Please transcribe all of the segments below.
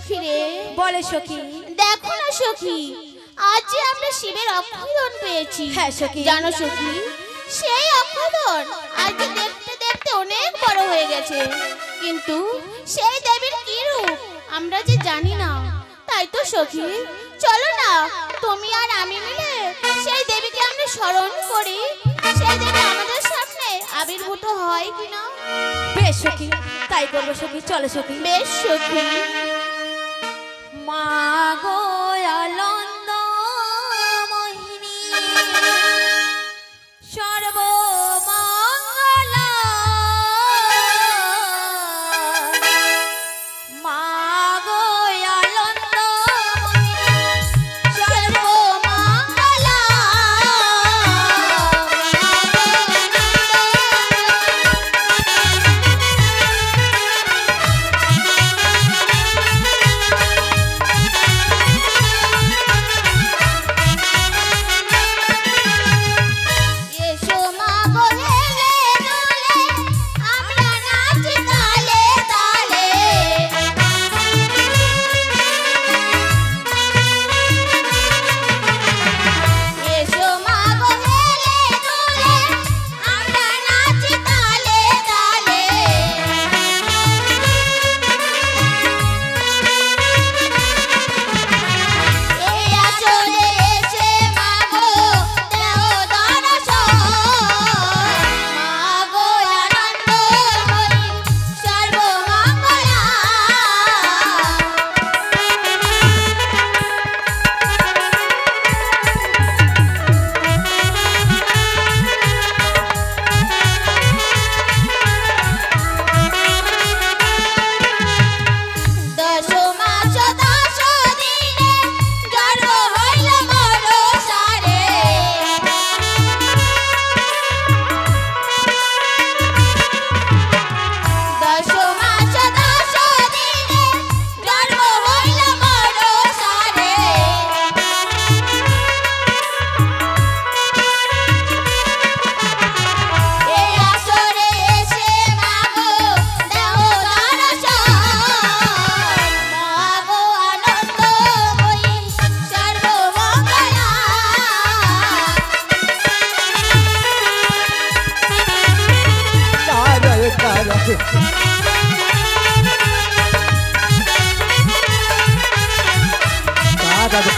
সখী রে, বলে সখী। দেখো না সখী, আজ যে আমরা শিবের অক্ষয়দান পেয়েছি। হ্যাঁ সখী। জানো সখী, সেই অক্ষয়দান আজ দেখতে দেখতে অনেক বড় হয়ে গেছে, কিন্তু সেই দেবীর কি রূপ আমরা যে জানি না। তাই তো সখী, চলো না তুমি আর আমি মিলে সেই দেবীকে আমরা স্মরণ করি, সেই দেবী আমাদের সামনে আবির্ভূত হয় কিনা। বেশ সখী, তাই করবো সখী, চলো সখী। বেশ সখী। মা গো আনন্দ মোহিনী সর্বমঙ্গলা, মা গো আনন্দ মোহিনী সর্বমঙ্গলা,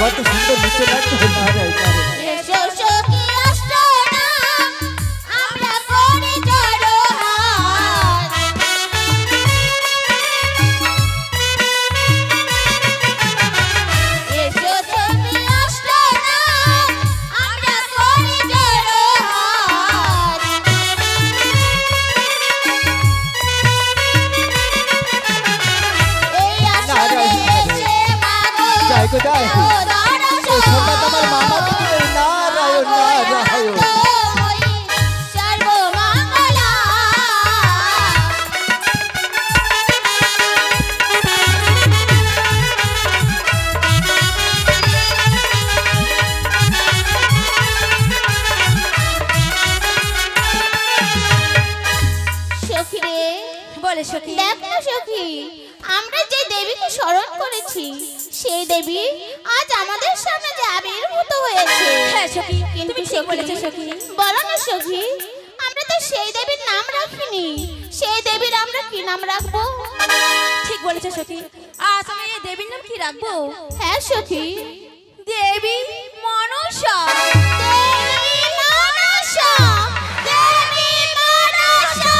কত সুন্দর নিচে লাগছে। এসো সখী অষ্টনাম আমরা করি জড়হাত, এসো সখী অষ্টনাম আমরা করি জড়হাত, এই আসরে এসে মাগো যাই গো যাই। ও সোনা তোমার মামা দিদি নারায়ণ নারায়ণ। সর্বমঙ্গলা। সখী রে, বলে সখী। দেখ না সখী, আমরা যে দেবীকে স্মরণ করেছি সেই দেবী আজ আমাদের সামনে যে আবির্ভূত হয়েছে। হ্যাঁ সখী, কিন্তু তুমি ঠিক বলেছো সখী। বলো না সখী, আমরা তো সেই দেবীর নাম রাখিনি, সেই দেবীর আমরা কি নাম রাখবো? ঠিক বলেছো সখী। আজ আমি এই দেবীর নাম কি রাখবো? হ্যাঁ সখী, দেবী মনসা। দেবী মনসা, দেবী মনসা।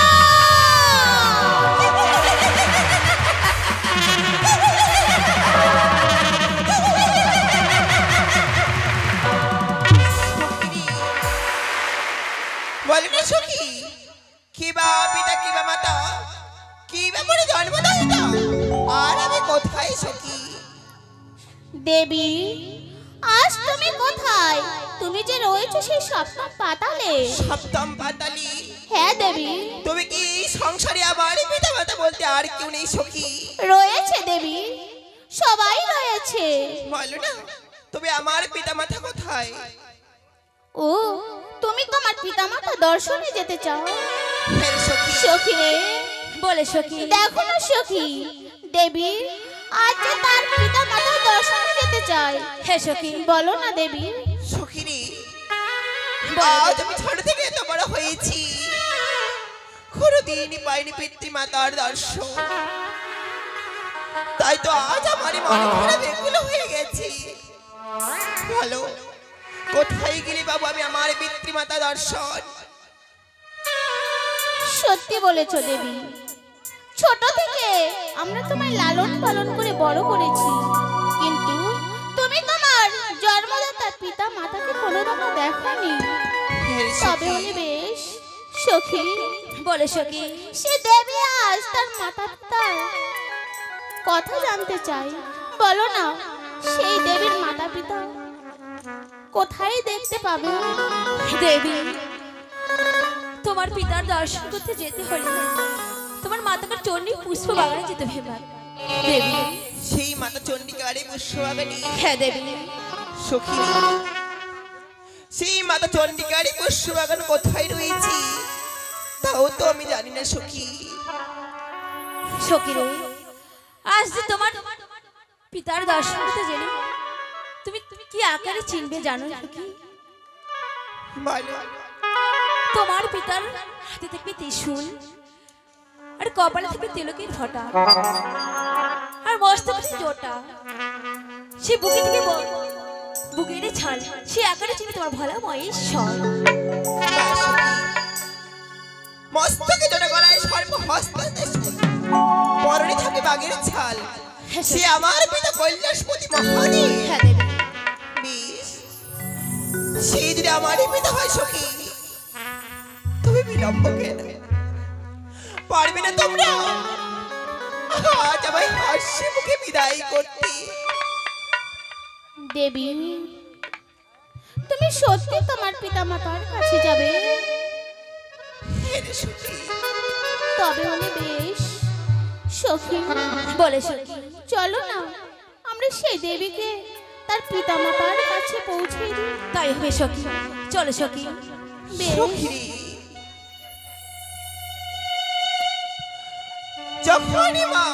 বলবি সখী, কিবা পিতা কিবা মাতা কিবা করে জন্মদাতা, আর আমি কোথায় সখী? দেবী, আজ তুমি কোথায়? তুমি যে রয়েছো সেই সপ্তম পাতালে। সপ্তম পাতালি? হ্যাঁ দেবী। তুমি কি সংসারে আমার পিতা মাতা বলতে আর কেউ নেই সখী? রয়েছে দেবী, সবাই রয়েছে। বলো না, তবে আমার পিতা মাতা কোথায়? ও, তুমি তোমার পিতামাতা দর্শনে যেতে চাও? হ্যাঁ সখী। সখী রে, বলে সখী। দেখো না সখী, দেবী আজ যে তার পিতা মাতার দর্শনে যেতে চায়। হ্যাঁ সখী, বলো না দেবী। সখিনী, বলো আজ আমি ছোট থেকে এত বড় হয়েছি, কোনোদিনই পাইনি পিতৃমাতার দর্শন। তাই তো আজ আমার মনে করে বেকুল হয়ে গেছি। বলো, কোথায় গেলে বাবু আমি আমার পিতৃমাতা দর্শন? সত্যি বলেছো দেবী, ছোট থেকে আমরা তোমায় লালন পালন করে বড় করেছি, কিন্তু তুমি তোমার জন্মদাতা পিতা মাতাকে কোনোদিনও দেখোনি। তবে হলে বেশ সখী, বলে সখী। সে দেবী আজ তার মাতা পিতার কথা জানতে চাই। বলো না, সেই দেবীর মাতা পিতা কোথায় দেখতে পাবে? দেবী, তোমার পিতার দর্শন করতে যেতে হলে তোমার মাতাকে চণ্ডী পুষ্প বাগানে যেতে হবে দেবী। সেই মাতা চণ্ডিকারে পুষ্পবাগানে? হ্যাঁ দেবী। সখিনী, সেই মাতা চণ্ডিকারে পুষ্পবাগান কোথায় রয়েছে তাও তো আমি জানি না সখী। সখী রে, আজ যে তোমার পিতার দর্শন করতে গেলে তুমি তুমি কি আকারে চিনবে জানো সখী? বলো। তোমার পিতার হাতে থাকবে ত্রিশূল, আর কপালে থাকবে তিলকের ফোঁটা, আর মস্তকে জোটা, সে বুকে থেকে বুকের ছাল, সে আকারে চিনি তোমার ভোলা মহেশ্বর। মস্তকে জোড়া গলায় সর্ব হস্তে পরনে থাকে বাঘের ছাল, সে আমার পিতা কৈলাসপতি মহাদেব। হ্যাঁ দেবী। বেশ, সে যদি আমারই পিতা হয় সখী, তুমি বিলম্ব কেন? পারবে না তোমরা আজ আমায় হাসি মুখে বিদায় করতে? দেবী, তুমি সত্যি তোমার পিতা মাতার কাছে যাবে? হ্যাঁ রে সখী। তবে হলে বেশ সখী, বলে সখী। চলো না আমরা সেই দেবীকে তার পিতা মাতার কাছে পৌঁছে দিই। তাই হবে সখী, চলো সখী। বেশ, সখী, যখনই মা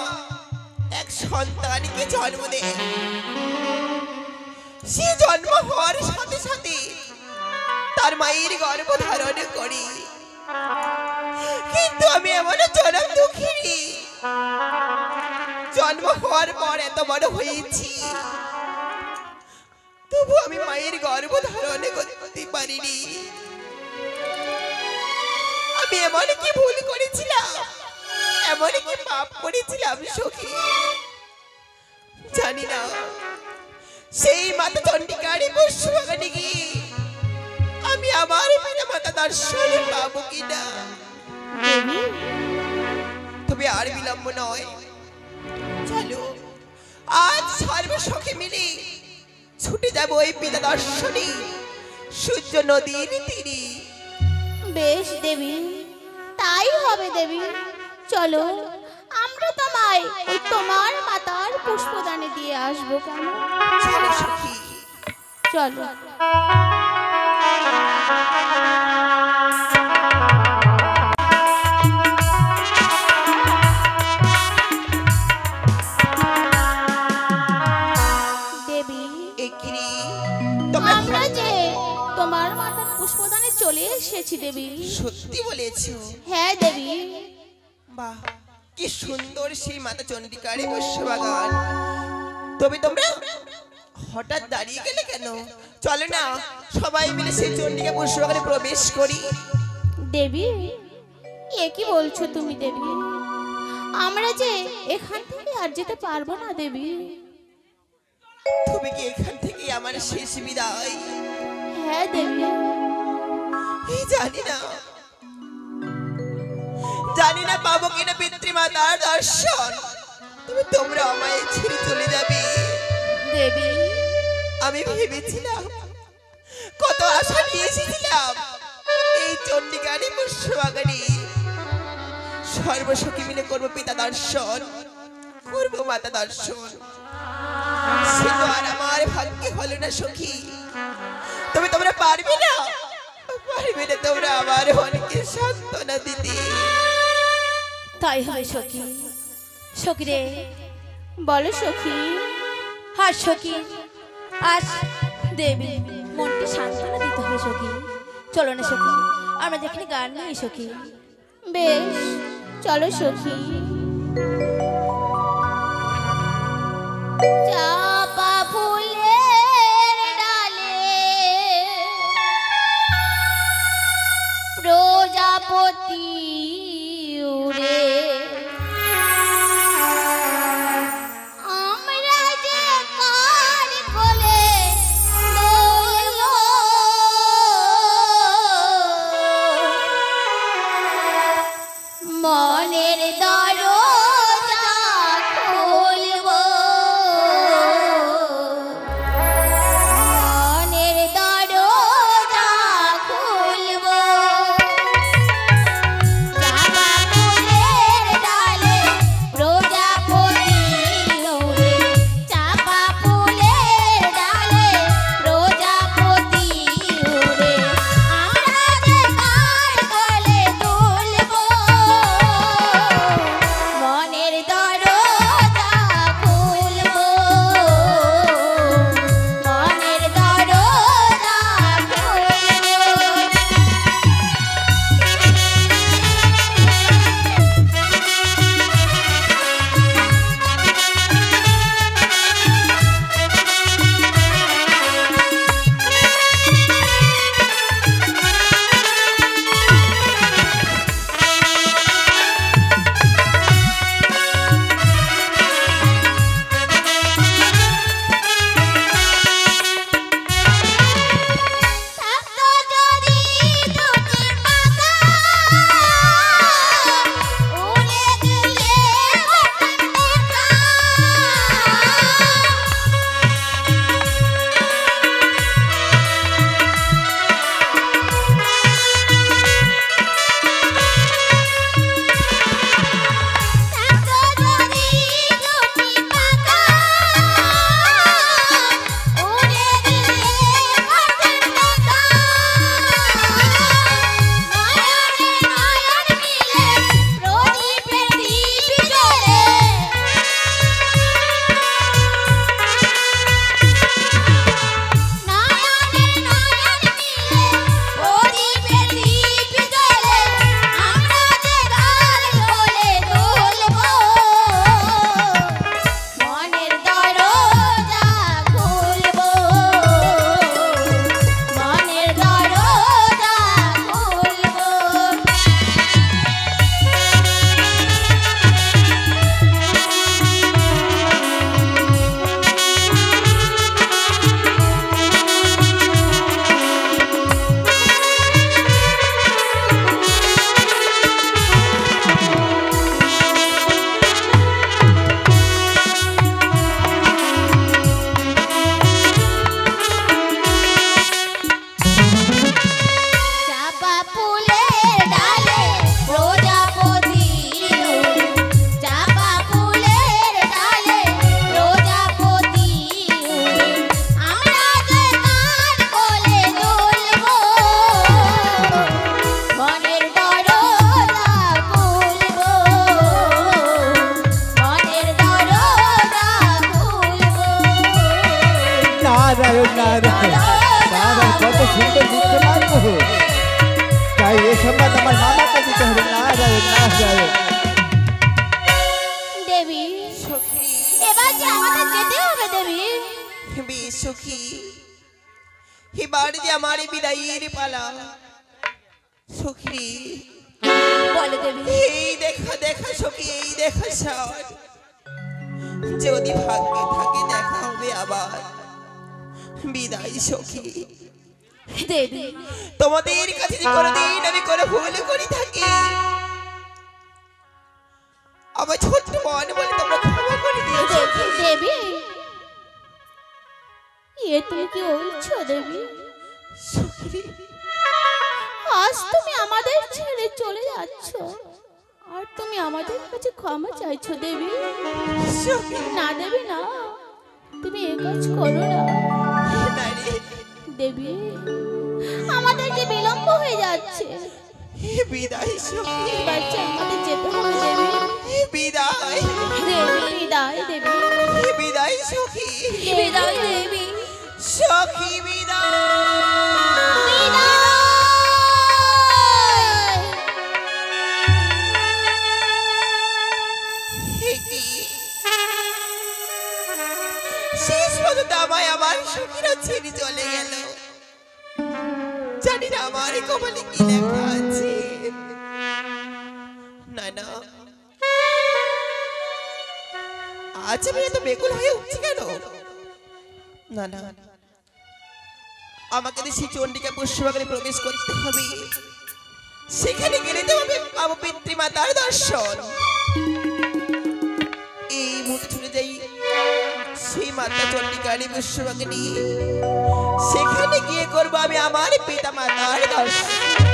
এক সন্তানকে জন্ম দেয়, সে জন্ম হওয়ার সাথে সাথে তার মায়ের গর্ভ ধারণ করি, কিন্তু আমি এমন জনম দুঃখিনী, জন্ম হওয়ার পর এত বড় হয়েছি, তবু আমি মায়ের গর্ভ ধারণ করতে পারিনি। আমি এমন কি ভুল করেছিলাম, এমন কি পাপ করেছিলাম সখী, জানি না। সেই মাতা চণ্ডিকারে পুষ্পবাগানে গিয়ে আমি আমার পিতা মাতা দর্শন পাবো কিনা। দেবী, তবে আর বিলম্ব নয়, চলো আজ সর্বসখে মিলে ছুটে যাবো ওই পিতা দর্শনে সূর্য নদীর তীরে। বেশ দেবী, তাই হবে দেবী। চলো আমরা তোমায় ওই তোমার মাতার পুষ্পদানে দিয়ে আসবো। কেমন? চলো সখী। চলো। দেবী, একিরি, তোমরা আমরা যে তোমার মাতার পুষ্পদানে চলে এসেছি দেবী। সত্যি বলেছো? হ্যাঁ দেবী। বাহ, কি সুন্দর সেই মাতা চণ্ডিকারে পুষ্পবাগান। তবে তোমরা হঠাৎ দাঁড়িয়ে গেলে কেন? চলো না সবাই মিলে সেই চণ্ডিকা পুষ্পবাগানে প্রবেশ করি। দেবী, এ কি বলছো তুমি দেবী? আমরা যে এখান থেকে আর যেতে পারবো না দেবী। তুমি কি এখান থেকে আমার শেষ বিদায়? হ্যাঁ দেবী। এই জানি না, জানি না পাবো কিনা পিতৃমাতার দর্শন, তবে তোমরা আমায় ছেড়ে চলে যাবে। দেবী, আমি ভেবেছিলাম, কত আশা নিয়ে এসেছিলাম এই চণ্ডীকারে পুষ্পবাগানে সর্বসখী মিলে করবো পিতা দর্শন, করবো মাতা দর্শন। সে তো আর আমার ভাগ্যে হলো না সখী। তবে তোমরা পারবে না, পারবে না তোমরা আমার মনকে সান্ত্বনা দিতে। তাই হবে সখী। সখী রে, বলো সখী। আর সখী আজ দেবী মনকে সান্ত্বনা দিতে হবে সখী। চলো না সখী, আমরা যেখানে গান নিই সখী। বেশ, চলো সখী। চাপা ফুলের ডালে প্রজাপতি উড়ে, আমরা যে কার কোলে দোলব, মনের দরজা খুলব, মনের দরজা খুলব। চাপা ফুলের ডালে প্রজাপতি ওড়ে, চাপা ফুলের ডালে প্রজাপতি ওড়ে, আমরা যে কার কোলে দুলব, মনের দরজা খুলব, মনের দরজা থাকতো যদি দুটি পাখা, উড়ে গেলে হতাম দেখা। থাকতো যদি দুটি পাখা, উড়ে গেলে হতাম দেখা। নয়নে নয়ন মিলে প্রদীপের দীপ জ্বলে, নয়নে নয়ন মিলে প্রদীপের দীপ জ্বলে, আমরা যে কার কোলে দুলব, মনের দরজা খুলব, মনের দরজা খুলব। চাপা ফুলের ডালে প্রজাপতি ওড়ে, চাপা ফুলের ডালে প্রজাপতি ওড়ে, আমরা যে কার কোলে দুলব, মনের দরজা খুলব, মনের দরজা খুলব। নারায়ণ নারায়ণ নারায়ণ, কত সুন্দর বুঝতে পারবো। তাই এ সম্বাদ আমার মামাকে দিতে হবে। নারায়ণ নারায়ণ। দেবী, সখী এবার যে আমাদের যেতে হবে দেবী। বেশ সখী, এবার যে আমার বিদায়ের পালা। সখী বলো দেবী। এই দেখা দেখা সখী, এই দেখা সব যদি ভাগ্যে থাকে দেখা হবে আবার। বিদায় সখী। দেবী তোমাদের কাছে যে কোনোদিন আমি কোনো ভুল করি থাকি, আমার ছোট্ট মন বলে তোমরা ক্ষমা করে দিও সখী। দেবী, তুমি কি বলছো দেবী? সখী আজ তুমি আমাদের ছেড়ে চলে যাচ্ছ, আর তুমি আমাদের কাছে ক্ষমা চাইছো দেবী? সখী না দেবী না, তুমি এ কাজ করো না না রে, দেবী। আমাদের যে বিলম্ব হয়ে যাচ্ছে, বিদায় সখী, এবার যে আমাদের যেতে হবে দেবী। বিদায়। দেবী বিদায় দেবী। সখী বিদায়। শেষ পর্যন্ত আমায় আমার সখীরা ছেড়ে চলে গেল। জানি না আমার এই কপালে কি লেখা আছে। না না, আজ আমি এত বেকুল হয়ে উঠছি কেন? না না, আমাকে সেই চন্ডিকা পুষ্পবাগানে প্রবেশ করতে হবে। সেখানে গেলে তো আমি পাবো পিতৃমাতার দর্শন। এই মুহূর্তে ছুটে যাই সেই মাতা চন্ডিকার পুষ্পবাগানে। সেখানে গিয়ে করবো আমি আমার পিতা মাতার দর্শন।